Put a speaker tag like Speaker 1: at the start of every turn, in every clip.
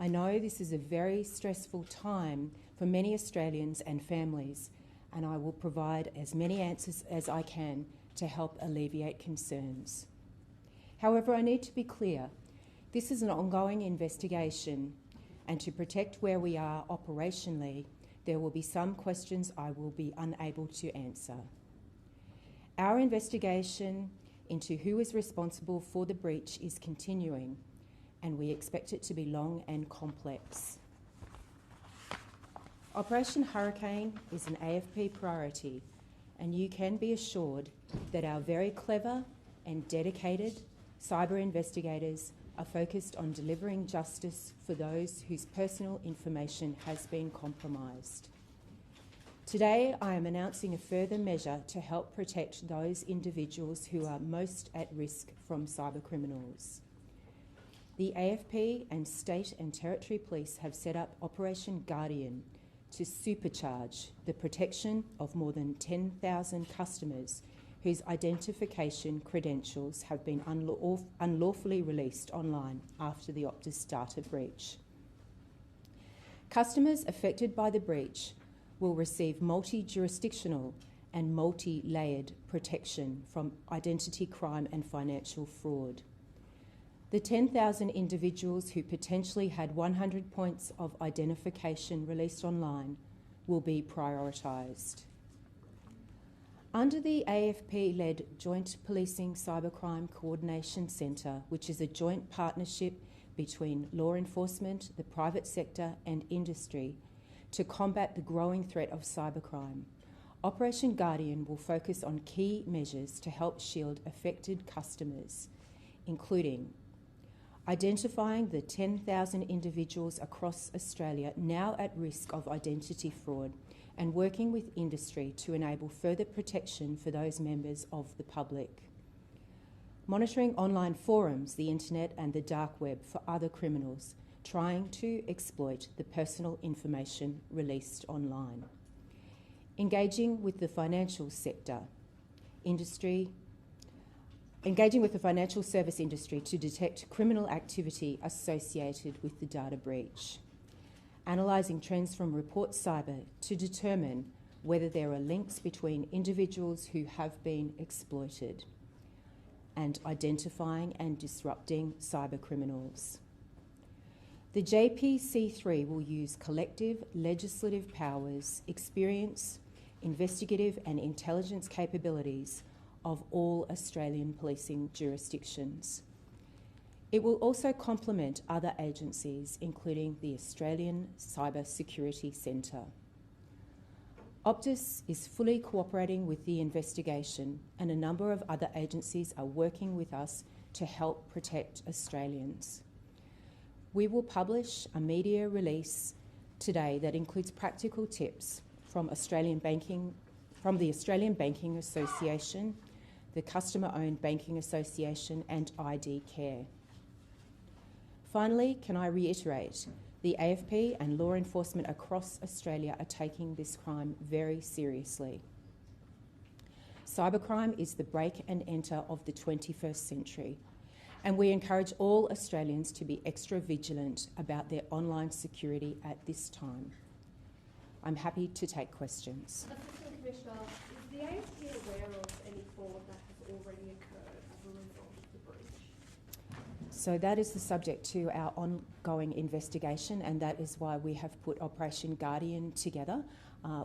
Speaker 1: I know this is a very stressful time for many Australians and families, and I will provide as many answers as I can to help alleviate concerns. However, I need to be clear. This is an ongoing investigation, and to protect where we are operationally, there will be some questions I will be unable to answer. Our investigation into who is responsible for the breach is continuing, and we expect it to be long and complex. Operation Hurricane is an AFP priority, and you can be assured that our very clever and dedicated cyber investigators are focused on delivering justice for those whose personal information has been compromised. Today, I am announcing a further measure to help protect those individuals who are most at risk from cybercriminals. The AFP and state and territory police have set up Operation Guardian to supercharge the protection of more than 10,000 customers whose identification credentials have been unlawfully released online after the Optus data breach. Customers affected by the breach will receive multi-jurisdictional and multi-layered protection from identity crime and financial fraud. The 10,000 individuals who potentially had 100 points of identification released online will be prioritised. Under the AFP-led Joint Policing Cybercrime Coordination Centre, which is a joint partnership between law enforcement, the private sector and industry to combat the growing threat of cybercrime, Operation Guardian will focus on key measures to help shield affected customers, including identifying the 10,000 individuals across Australia now at risk of identity fraud and working with industry to enable further protection for those members of the public. Monitoring online forums, the internet and the dark web for other criminals trying to exploit the personal information released online. Engaging with the financial sector, engaging with the financial service industry to detect criminal activity associated with the data breach. Analysing trends from Report Cyber to determine whether there are links between individuals who have been exploited. And identifying and disrupting cybercriminals. The JPC3 will use collective legislative powers, experience, investigative and intelligence capabilities of all Australian policing jurisdictions. It will also complement other agencies, including the Australian Cyber Security Centre. Optus is fully cooperating with the investigation, and a number of other agencies are working with us to help protect Australians. We will publish a media release today that includes practical tips from the Australian Banking Association, the Customer-Owned Banking Association and ID Care. Finally, can I reiterate, the AFP and law enforcement across Australia are taking this crime very seriously. Cybercrime is the break and enter of the 21st century, and we encourage all Australians to be extra vigilant about their online security at this time. I'm happy to take questions.
Speaker 2: Assistant Commissioner, is the AFP aware of any fraud that has already occurred as a result of the breach?
Speaker 1: So that is the subject to our ongoing investigation, and that is why we have put Operation Guardian together,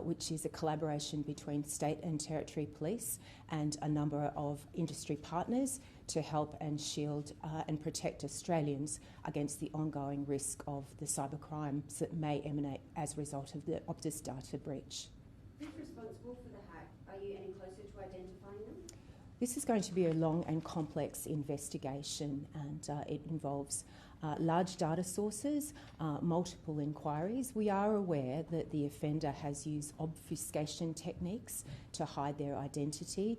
Speaker 1: which is a collaboration between state and territory police and a number of industry partners to help and shield and protect Australians against the ongoing risk of the cybercrimes that may emanate as a result of the Optus data breach.
Speaker 3: Who's responsible for the hack? Are you any closer to identifying them?
Speaker 1: This is going to be a long and complex investigation, and it involves large data sources, multiple inquiries. We are aware that the offender has used obfuscation techniques to hide their identity,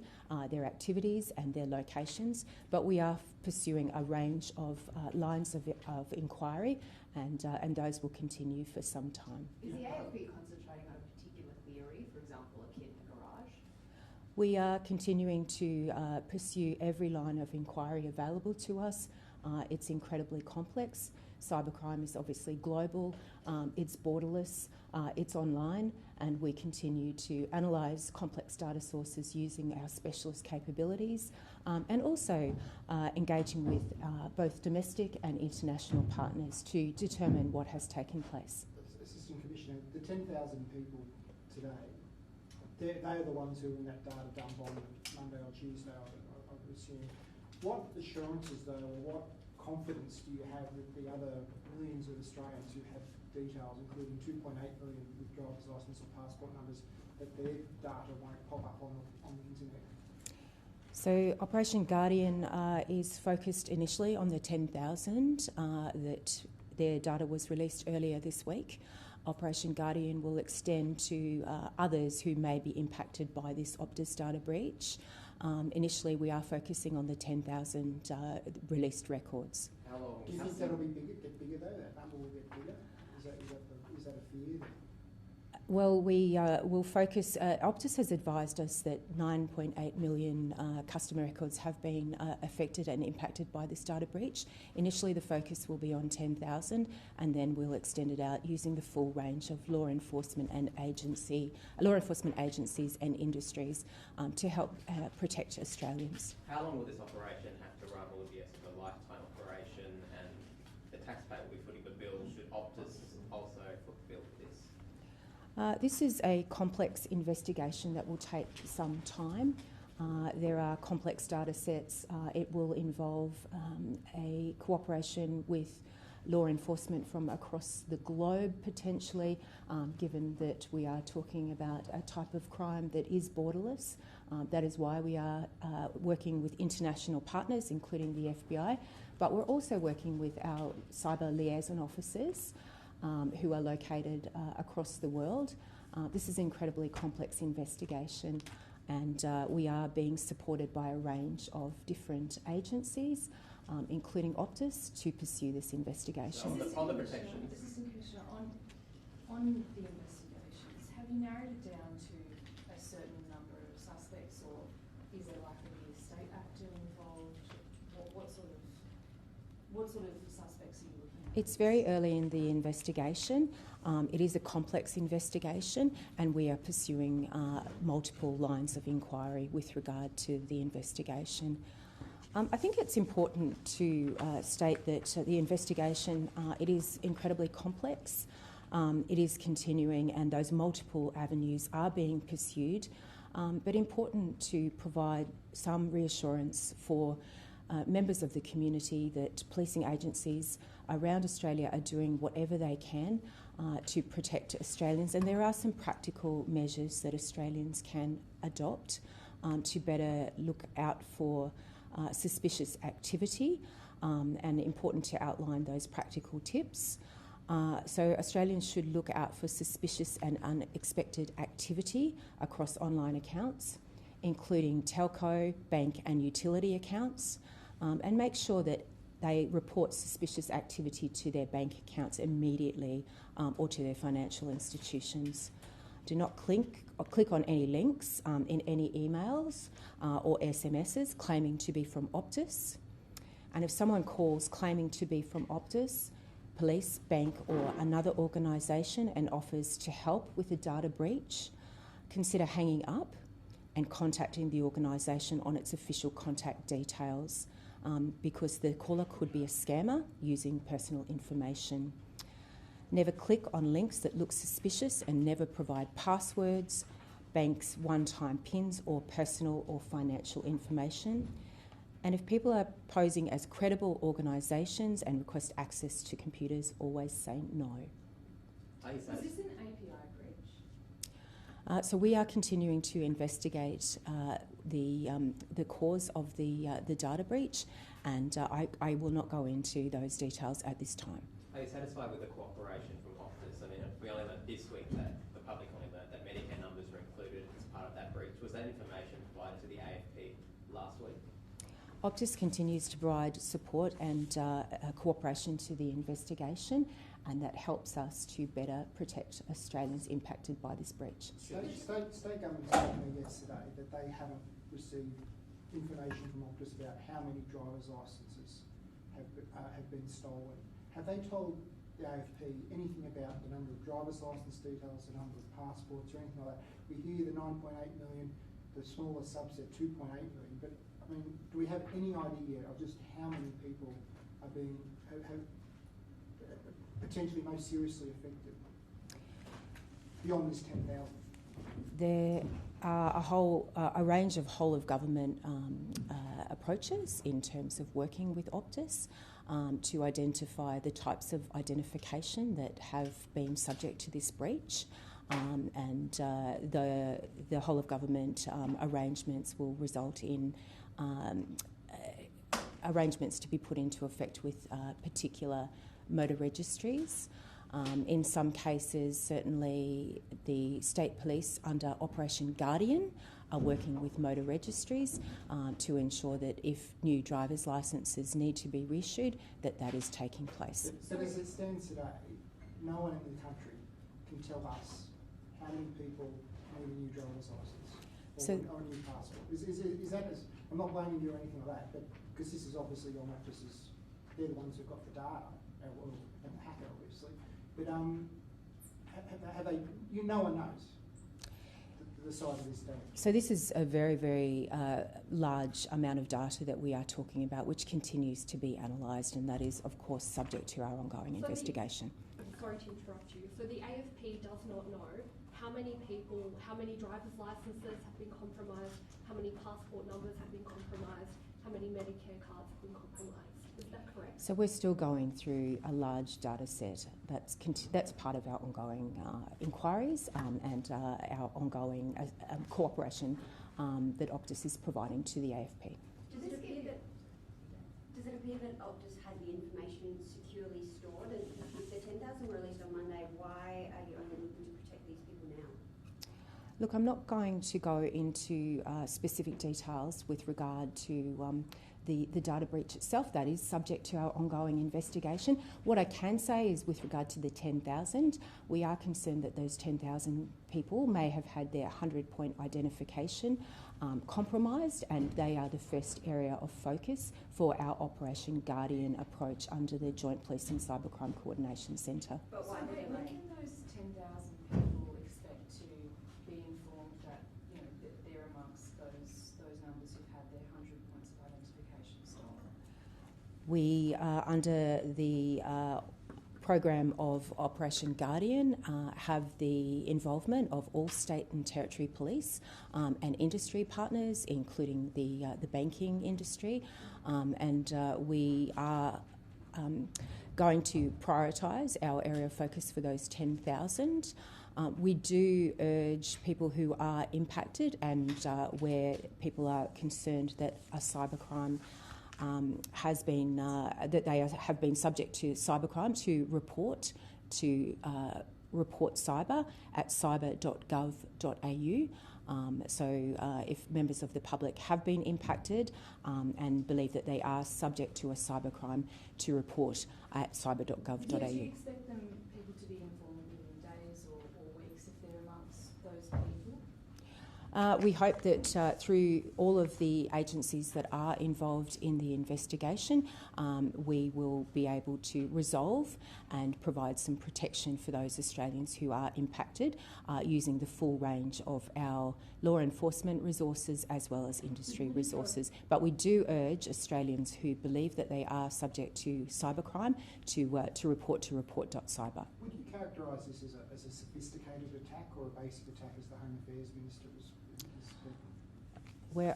Speaker 1: their activities and their locations, but we are pursuing a range of lines of inquiry, and those will continue for some time.
Speaker 4: Is the AFP concentrating on a particular theory, for example, a kid in a garage?
Speaker 1: We are continuing to pursue every line of inquiry available to us. It's incredibly complex, cybercrime is obviously global, it's borderless, it's online, and we continue to analyse complex data sources using our specialist capabilities, and also engaging with both domestic and international partners to determine what has taken place.
Speaker 5: Assistant Commissioner, the 10,000 people today, they're the ones who are in that data dump on Monday or Tuesday, I would assume. What assurances, though, or what confidence do you have that the other millions of Australians who have details, including 2.8 million with driver's licence or passport numbers, that their data won't pop up on the internet?
Speaker 1: So Operation Guardian is focused initially on the 10,000 that their data was released earlier this week. Operation Guardian will extend to others who may be impacted by this Optus data breach. Initially, we are focusing on the 10,000 released records.
Speaker 5: How long? Do you think that'll get bigger though? That number will get bigger? Is that a fear?
Speaker 1: Well, we will focus. Optus has advised us that 9.8 million customer records have been affected and impacted by this data breach. Initially, the focus will be on 10,000, and then we'll extend it out using the full range of law enforcement agencies and industries to help protect Australians.
Speaker 6: How long will this operation have to run? Will it be a sort of lifetime operation, and the taxpayer will be footing the bill? Should Optus also foot the bill for this?
Speaker 1: This is a complex investigation that will take some time. There are complex data sets. It will involve a cooperation with law enforcement from across the globe, potentially, given that we are talking about a type of crime that is borderless. That is why we are working with international partners, including the FBI, but we're also working with our cyber liaison officers who are located across the world. This is an incredibly complex investigation, and we are being supported by a range of different agencies, including Optus, to pursue this investigation.
Speaker 6: On the protection.
Speaker 4: Assistant Commissioner, on the investigations, have you narrowed it down to a certain number of suspects, or is there likely to be a state actor involved? What sort of suspects are you looking at?
Speaker 1: It's very early in the investigation. It is a complex investigation, and we are pursuing multiple lines of inquiry with regard to the investigation. I think it's important to state that the investigation, it is incredibly complex. It is continuing, and those multiple avenues are being pursued, but important to provide some reassurance for members of the community that policing agencies around Australia are doing whatever they can to protect Australians, and there are some practical measures that Australians can adopt to better look out for suspicious activity, and important to outline those practical tips. So Australians should look out for suspicious and unexpected activity across online accounts, including telco, bank and utility accounts, and make sure that they report suspicious activity to their bank accounts immediately or to their financial institutions. Do not click on any links in any emails or SMSs claiming to be from Optus. And if someone calls claiming to be from Optus, police, bank or another organisation and offers to help with a data breach, consider hanging up and contacting the organisation on its official contact details, because the caller could be a scammer using personal information. Never click on links that look suspicious, and never provide passwords, banks' one-time PINs or personal or financial information. And if people are posing as credible organisations and request access to computers, always say no.
Speaker 4: Is this an API breach?
Speaker 1: So we are continuing to investigate the cause of the data breach, and I will not go into those details at this time.
Speaker 6: Are you satisfied with the cooperation from Optus? I mean, we only learned this week that the public only learned that Medicare numbers were included as part of that breach. Was that information provided to the AFP last week?
Speaker 1: Optus continues to provide support and cooperation to the investigation, and that helps us to better protect Australians impacted by this breach.
Speaker 5: State government told me yesterday that they haven't received information from Optus about how many driver's licences have been stolen. have they told the AFP anything about the number of driver's licence details, the number of passports or anything like that? We hear the 9.8 million, the smaller subset 2.8 million, but I mean, do we have any idea of just how many people are being have potentially most seriously affected beyond this 10,000?
Speaker 1: There are a range of whole of government approaches in terms of working with Optus to identify the types of identification that have been subject to this breach. And the whole of government arrangements will result in arrangements to be put into effect with particular motor registries. In some cases, certainly the state police under Operation Guardian are working with motor registries to ensure that if new driver's licences need to be reissued, that is taking place.
Speaker 5: But as it stands today, no one in the country can tell us how many people need a new driver's licence or a new passport. Is that I'm not blaming you or anything like that, but because this is obviously on Optus's, they're the ones who've got the data, and the hacker obviously. But have they? No one knows the size of this data.
Speaker 1: So this is a very, very large amount of data that we are talking about, which continues to be analysed, and that is, of course, subject to our ongoing investigation.
Speaker 2: Sorry to interrupt you. So the AFP does not know how many people, how many driver's licences have been compromised, how many passport numbers have been compromised, how many Medicare cards have been compromised. Is that correct?
Speaker 1: So we're still going through a large data set. That's part of our ongoing inquiries and our ongoing cooperation that Optus is providing to the AFP.
Speaker 3: Does it appear that Optus has the information securely stored? And if the 10,000 were released on Monday, why are you only looking to protect these people now?
Speaker 1: Look, I'm not going to go into specific details with regard to the data breach itself. That is subject to our ongoing investigation. What I can say is with regard to the 10,000, we are concerned that those 10,000 people may have had their 100-point identification compromised, and they are the first area of focus for our Operation Guardian approach under the Joint Police and Cybercrime Coordination Centre.
Speaker 3: But why
Speaker 4: when
Speaker 3: did they?
Speaker 4: can those 10,000 people expect to be informed that that they're amongst those numbers who've had their 100 points of identification stolen?
Speaker 1: We, under the program of Operation Guardian, have the involvement of all state and territory police and industry partners, including the banking industry, and we are going to prioritise our area of focus for those 10,000. We do urge people who are impacted and where people are concerned that a cybercrime has been that they have been subject to cybercrime to report cyber at cyber.gov.au. So if members of the public have been impacted and believe that they are subject to a cybercrime, to report at cyber.gov.au.
Speaker 4: Do you expect people to be informed within days or weeks if they're amongst those people?
Speaker 1: We hope that through all of the agencies that are involved in the investigation, we will be able to resolve and provide some protection for those Australians who are impacted using the full range of our law enforcement resources as well as industry resources. But we do urge Australians who believe that they are subject to cybercrime to report to report.cyber.
Speaker 5: Would you characterise this as a sophisticated attack or a basic attack, as the Home Affairs Minister was speaking?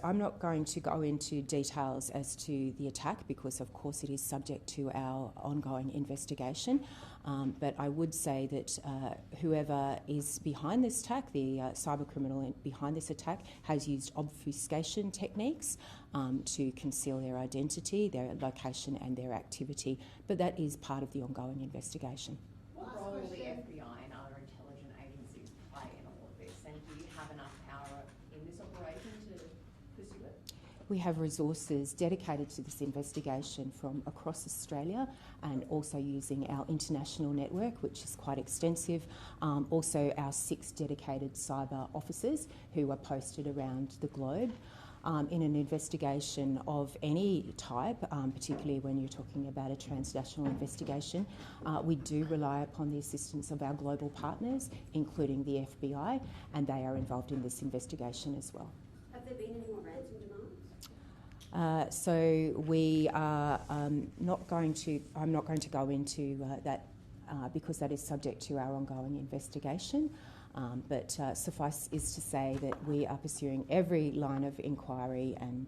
Speaker 1: I'm not going to go into details as to the attack because, of course, it is subject to our ongoing investigation. But I would say that whoever is behind this attack, the cyber criminal behind this attack, has used obfuscation techniques to conceal their identity, their location and their activity. But that is part of the ongoing investigation.
Speaker 7: What role will the FBI and other intelligence agencies play in all of this? And do you have enough power in this operation to pursue it?
Speaker 1: We have resources dedicated to this investigation from across Australia and also using our international network, which is quite extensive. Also our 6 dedicated cyber officers who are posted around the globe. in an investigation of any type, particularly when you're talking about a transnational investigation, we do rely upon the assistance of our global partners, including the FBI, and they are involved in this investigation as well.
Speaker 3: Have there been any more ransom demands?
Speaker 1: So we are not going to. I'm not going to go into that because that is subject to our ongoing investigation. But suffice is to say that we are pursuing every line of inquiry, and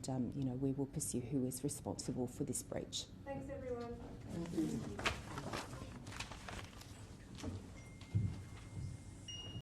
Speaker 1: we will pursue who is responsible for this breach.
Speaker 3: Thanks, everyone.
Speaker 5: Thank you.